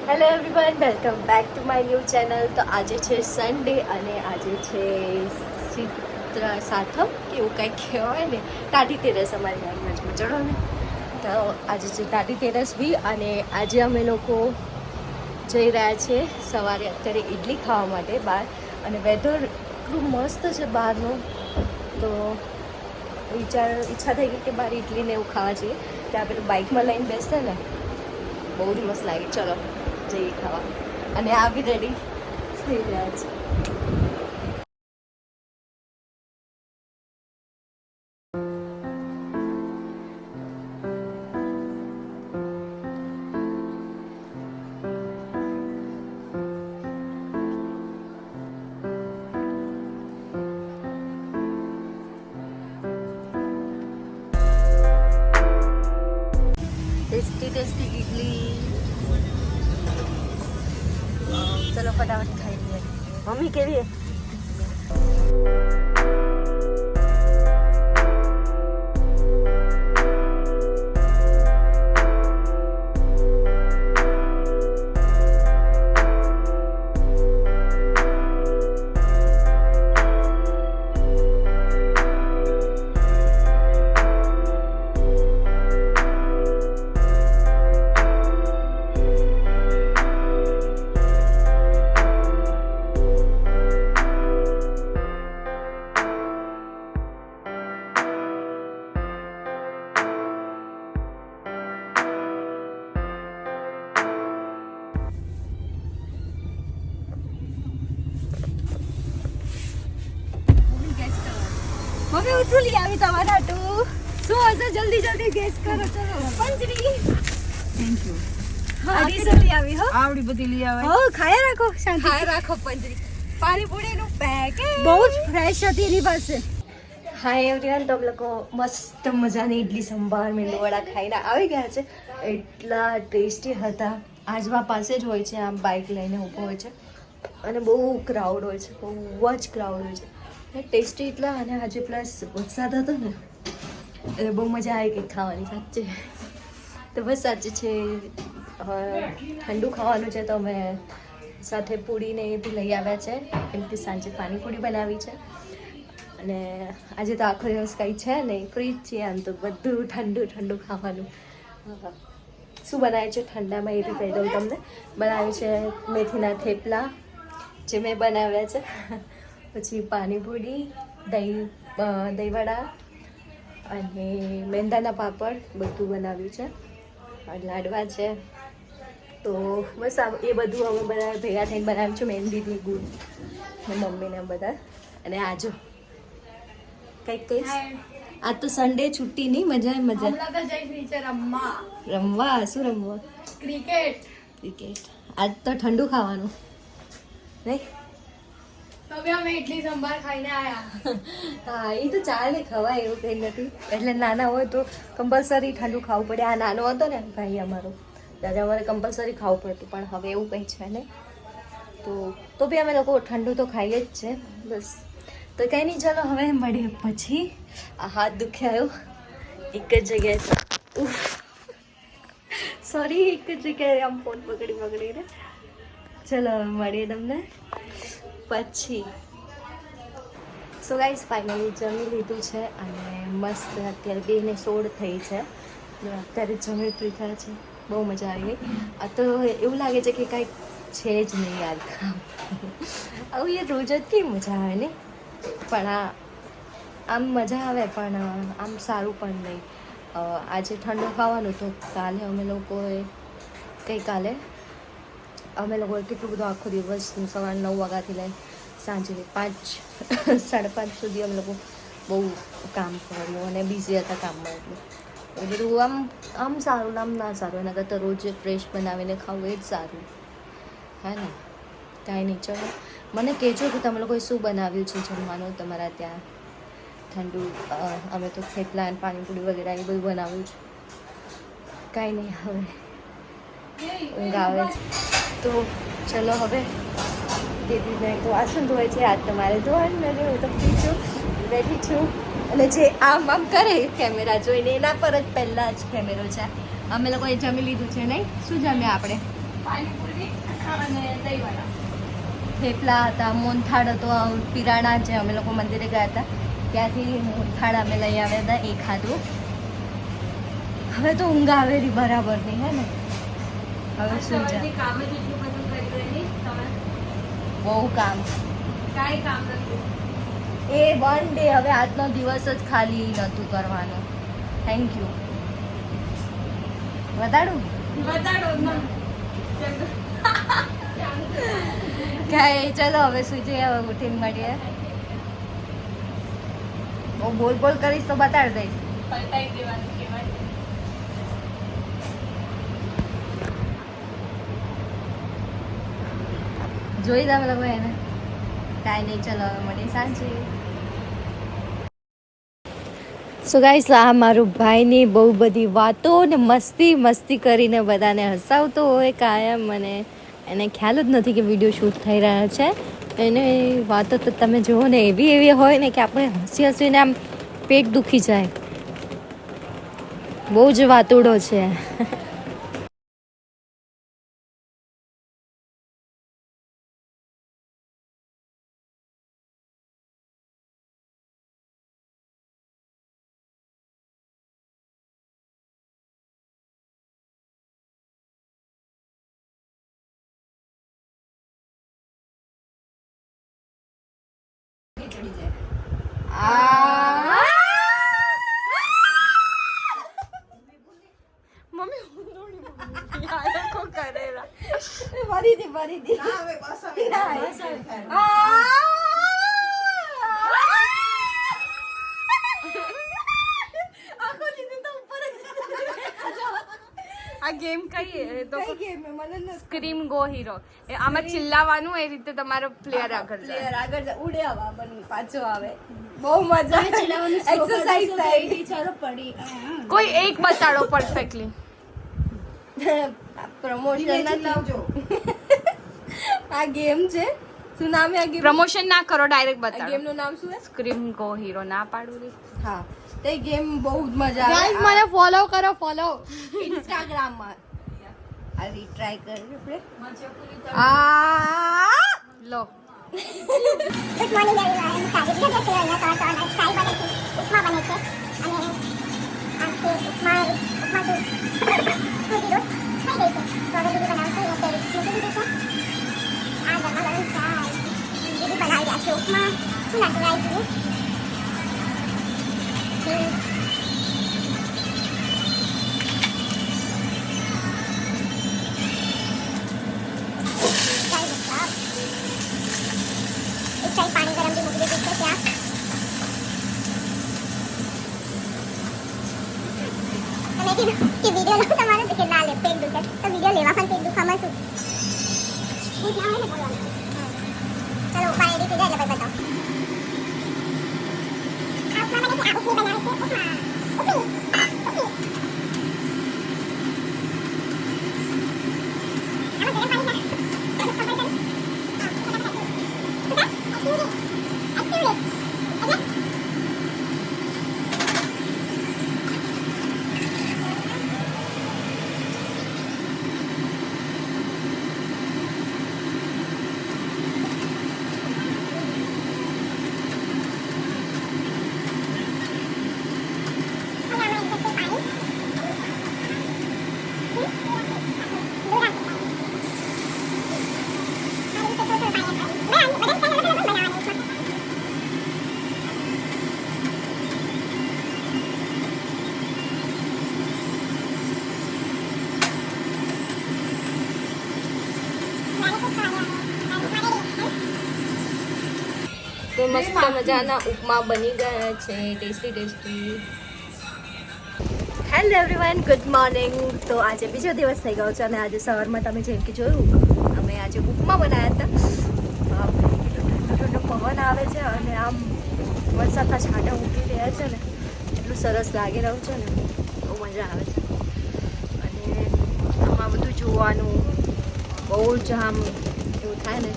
Hello everyone, welcome back to my new channel. તો આજે છે સન્ડે અને આજે છે ચિત્રા સાતમ કે એવું કંઈક કહેવાય ને, ટાઢી તેરસ અમારી લેંગ્વેજમાં. ચડો ને, તો આજે છે ટાઢી તેરસ બી. અને આજે અમે લોકો જઈ રહ્યા છીએ સવારે અત્યારે ઇડલી ખાવા માટે બહાર. અને વેધર એટલું મસ્ત છે બહારનું, તો ઈચ્છા થઈ ગઈ કે બહાર ઇડલી ને એવું ખાવા જઈએ. ત્યાં પેલું બાઇકમાં લઈને બેસશે ને, બહુ જ મસ્ત લાગે. ચલો જઈએ ખાવા. અને આ બી રેડી થઈ રહ્યા છે. Tasty tasty idli. ચલો ફટાફટ ખાઈ લઈએ. મમ્મી કેવી હે? મમ્મી હું શું લઈ આવી તમારા હાટુ? શું હશે? જલ્દી જલ્દી ગેસ કરો. ચલો. પંજરી. Thank you. હા, શું લઈ આવી? હો આવડી બધી લઈ આવે. હો, ખાયા રાખો, શાંતિ ખાયા રાખો. પંજરી પાણીપુરીનું પેકેટ બહુ જ ફ્રેશ હતી એની પાસે. હાય એવરીવન, તો અમે લોકો મસ્ત મજાની ઇડલી સંભાર મેંદુવડા ખાઈને આવી ગયા છે. એટલા ટેસ્ટી હતા. આજવા પાસે જ હોય છે, આમ બાઇક લઈને ઊભો હોય છે અને બહુ ક્રાઉડ હોય છે, બહુ જ ક્રાઉડ હોય છે. ટેસ્ટી એટલા. અને આજે પ્લસ વરસાદ હતો ને, એટલે બહુ મજા આવી ગઈ ખાવાની. સાચે તો બસ સાચે છે. ઠંડુ ખાવાનું છે તો અમે સાથે પૂરીને એ બી લઈ આવ્યા છે, કેમ કે સાંજે પાણીપુરી બનાવી છે. અને આજે તો આખો દિવસ કંઈ છે નહીં, ફ્રી જ છીએ. આમ તો બધું ઠંડુ ઠંડુ ખાવાનું. શું બનાવે છે ઠંડામાં એ બી કહી દઉં તમને. બનાવ્યું છે મેથીના થેપલા, જે મેં બનાવ્યા છે. પછી પાણીપુરી, દહીંવડા અને મેંદાના પાપડ બધું બનાવ્યું છે. લાડવા છે. તો બસ એ બધું અમે બધા ભેગા થઈને બનાવ્યું છે. મેં દીદી, ગુડ ને મમ્મીને બધા. અને આજો કંઈક આજ તો સન્ડે છુટ્ટી નહીં, મજા મજા રમવા. શું રમવા? ક્રિકેટ. આજ તો ઠંડુ ખાવાનું નહીં. હા, એ તો ચાલે, ખવાય, એવું કંઈ નથી. એટલે નાના હોય તો કમ્પલસરી ઠંડુ ખાવું પડે. આ નાનો હતો ને ભાઈ અમારો, ત્યારે અમારે કમ્પલસરી ખાવું પડતું. પણ હવે એવું કંઈ છે નહીં, તો બી અમે લોકો ઠંડુ તો ખાઈએ જ છે. બસ તો કંઈ નહીં, ચાલો હવે મળીએ પછી. આ હાથ દુખ્યાયો એક જ જગ્યાએ. સોરી, એક જ જગ્યાએ આમ ફોન પકડીને. ચલો મળીએ તમને પછી. સો ગાઈસ, ફાઇનલી જમી લીધું છે અને મસ્ત અત્યારે 2:16 થઈ છે. અત્યારે જમી ફ્રી થયા છે. બહુ મજા આવી ગઈ. આ તો એવું લાગે છે કે કાંઈક છે જ નહીં યાર. આવું યાર રોજ જ કેવી મજા આવે ને. પણ આમ મજા આવે, પણ આમ સારું પણ નહીં. આજે ઠંડુ ખાવાનું તો કાલે અમે લોકોએ કેટલું બધું આખો દિવસ સવારે 9 વાગ્યાથી લઈને સાંજે 5, 5:30 સુધી અમે લોકો બહુ કામ કર્યું અને બિઝી હતા કામમાં. એટલે એ બધું આમ સારું, આમ ના સારું. એના કરતાં રોજ ફ્રેશ બનાવીને ખાવું એ જ સારું, હા ને. કાંઈ નહીં, ચલો મને કહેજો કે તમે લોકોએ શું બનાવ્યું છે જમવાનું તમારા ત્યાં. ઠંડુ અમે તો થેપલા અને પાણીપુરી વગેરે એ બધું બનાવ્યું છે. કાંઈ નહીં, હવે ઊંઘ આવે છે. તો ચલો હવે દીદીને તો વાસણ ધોવાય છે. આજ તમારે ધોવાનું નથી, હું તો ફ્રી છું, બેઠી છું. અને જે આમ કરે કેમેરા જોઈને, એના પર જ પહેલાં જ કેમેરો છે. અમે લોકોએ જમી લીધું છે નહીં? શું જમ્યા આપણે? પાણીપુરી અને દહીંવડા. થેપલા હતા, મોહનથાળ હતો, પીરાણા જે અમે લોકો મંદિરે ગયા હતા ત્યાંથી મોહનથાળ અમે લઈ આવ્યા હતા, એ ખાધું. હવે તો ઊંઘ આવેલી બરાબર નહીં હે ને. હવે શું છે, કામ જ એટલું બધું કરી રહી તમે, બહુ કામ, કાંઈ કામ નથી. એ વન ડે, હવે આજનો દિવસ જ ખાલી નહોતું કરવાનું. Thank you. બતાડું કાંઈ, ચલો હવે સુઈ જઈએ, હવે ઉઠીને મળીએ. બહુ બોલ બોલ કરીશ તો બતાડી દઈશ. પલટાઈ દેવાનું કહેવાય. જોઈ તમે લોકો એને. કાંઈ નહીં, ચલો હવે મળીએ સાંજે. સો ગાઈસ, આ મારું ભાઈની બહુ બધી વાતો ને મસ્તી કરીને બધાને હસાવતો હોય કાયમ. મને એને ખ્યાલ જ નથી કે વિડીયો શૂટ થઈ રહ્યા છે. એને વાતો તો તમે જુઓ ને, એવી હોય ને કે આપણે હસીને આમ પેટ દુખી જાય. બહુ જ વાતુડો છે. આ ગેમ કઈ તો સ્ક્રીમ ગો હીરો. આમાં ચિલ્લાવાનું, એ રીતે તમારો પ્લેયર આગળ ઉડે હવા બની પાછો આવે. બહુ મજા આવે. એક્સરસાઇઝ થાય. કોઈ એક બતાડો પરફેક્ટલી. પ્રમોશન આ ગેમ છે. શું નામ છે આ ગેમ? પ્રમોશન ના કરો, ડાયરેક્ટ બતાડો. ગેમ નું નામ શું છે? Scream go hero. ના પાડું રે. હા, તે ગેમ બહુ જ મજા આવે. ગાઈસ મને ફોલો કરો, ફોલો ઇન્સ્ટાગ્રામ માં. આ ટ્રાય કરીએ આપણે. લો. Good morning everyone. આજે બીજો દિવસ છે અહીંયા ચાય બને છે, ઉપમા બને છે અને આ છે ઉપમા શું સૂજી રોટ થઈ ગઈ છે. તો હવે બીજી બનાવશું એટલે મૂકી દીધું છે. આ ગરમા ગરમ ચાય. બીજી બનાવી રહ્યા છે ઉપમા. શું નાખું રાઈ પાણી ગરમ બી મૂકી દીધું છે ત્યાં. મેં કીધું કે વિડીયો લો તમારે તો કે ના લે, પેટ દુખે તો વિડીયો લેવા પણ પેટ દુખામાં શું ભૂત ના હોય ને બોલવાનું. ચલો ઉપમા રેડી થઈ જાય એટલે પછી બતાવો. આ ઉપમા બને છે. આ ઉપની બનાવે છે ઉપમા. ઉપી આમાં ગરમ પાણી તો મસ્ત મજાના ઉપમા બની ગયા છે. Tasty. Hello everyone, good morning. તો આજે બીજો દિવસ થઈ ગયો છે અને આજે સવારમાં તમે જેમ કે જોયું, અમે આજે ઉપમા બનાવ્યા હતા. ઠંડો પવન આવે છે અને આમ વરસાદના છાંટા ઉઠી રહ્યા છે ને, એટલું સરસ લાગી રહ્યું છે ને, બહુ મજા આવે છે. અને આમાં બધું જોવાનું બહુ જ આમ એવું થાય ને.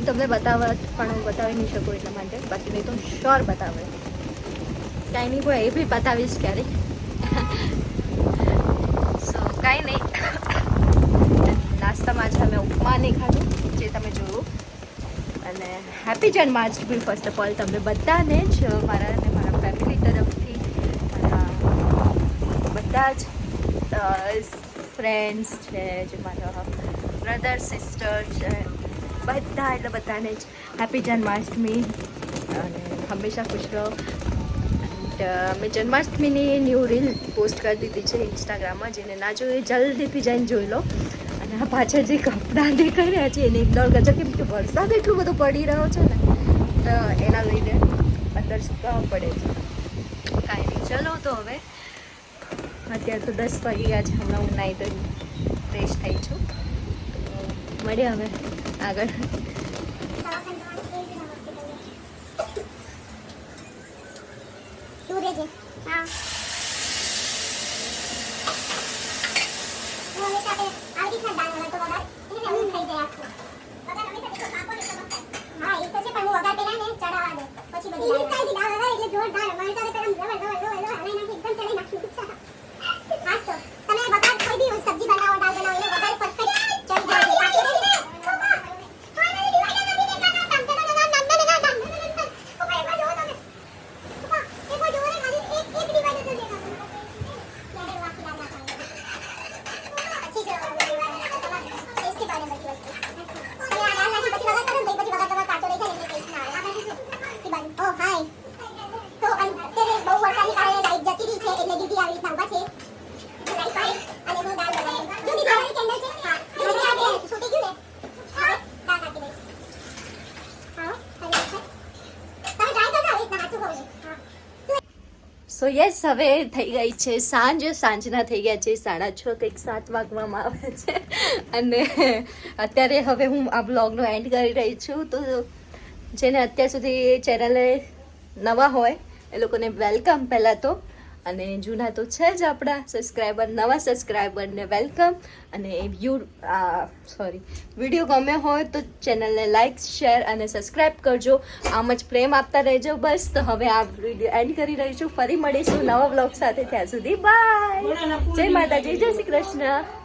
તમને બતાવત પણ હું બતાવી નહીં શકું એટલા માટે, બાકી નહીં તો શ્યોર બતાવે. કાંઈ નહીં, કોઈ એ બી બતાવીશ ક્યારેક. સો કાંઈ નહીં, નહીં ખાધું જે તમે જોયું અને happy Janmashtami first of all તમને બધાને જ મારા અને મારા ફેમિલી તરફથી મારા બધા જ ફ્રેન્ડ્સ છે જે મારા બ્રધર સિસ્ટર છે બધા એટલે બધાને જ હેપી જન્માષ્ટમી અને હંમેશા ખુશ રહો. મેં જન્માષ્ટમીની ન્યૂ રીલ પોસ્ટ કરી દીધી છે ઇન્સ્ટાગ્રામમાં, જેને ના જોઈએ જલ્દીથી જઈને જોઈ લો. અને આ પાછળ જે કપડાં દેખાઈ રહ્યા છે એને ઇગ્નોર કરજો, કેમ કે વરસાદ એટલું બધો પડી રહ્યો છે ને તો એના લીધે અંદર સુકાવવા પડે છે. કાંઈ નહીં, ચલો તો હવે અત્યારે તો 10 વાગી ગયા છે. હમણાં હું નાહી ધોઈ ફ્રેશ થઈ છું, તો મળીએ હવે આગળ. તું રેજે. હા હું હવે સાથે આવડી ખા દાળ તો વગર એને હું થઈ જાય આખું વગર હંમેશા દેખો કાપો ને તો મસ્ત. હા એ તો છે, પણ હું વગર પેલા ને ચડાવવા દે પછી બધી એ સ્ટાઈલ દાળ વગર એટલે જોરદાર મરચાં તો આમ જબર હવે નાખી એકદમ ચડી નાખ્યું. હા તો તમે વગર કોઈ બી સબ્જી બનાવો દાળ બનાવો એને વગર પરફેક્ટ ચડી જાય પાકી રહી ને. સો યસ, હવે થઈ ગઈ છે સાંજના થઈ ગયા છે 6:30, કંઈક 7 વાગવામાં આવે છે. અને અત્યારે હવે હું આ બ્લોગનો એન્ડ કરી રહી છું. તો જેને અત્યાર સુધી ચેનલે નવા હોય એ લોકોને વેલકમ પહેલાં તો, અને જૂના તો છે જ આપણા સબસ્ક્રાઈબર, નવા સબસ્ક્રાઈબરને વેલકમ. અને વિડીયો ગમ્યો હોય તો ચેનલને લાઇક, શેર અને સબસ્ક્રાઈબ કરજો. આમ જ પ્રેમ આપતા રહેજો બસ. તો હવે આ વિડીયો એન્ડ કરી રહી છું. ફરી મળીશું નવા બ્લોગ સાથે. ત્યાં સુધી બાય, જય માતાજી, જય શ્રી કૃષ્ણ.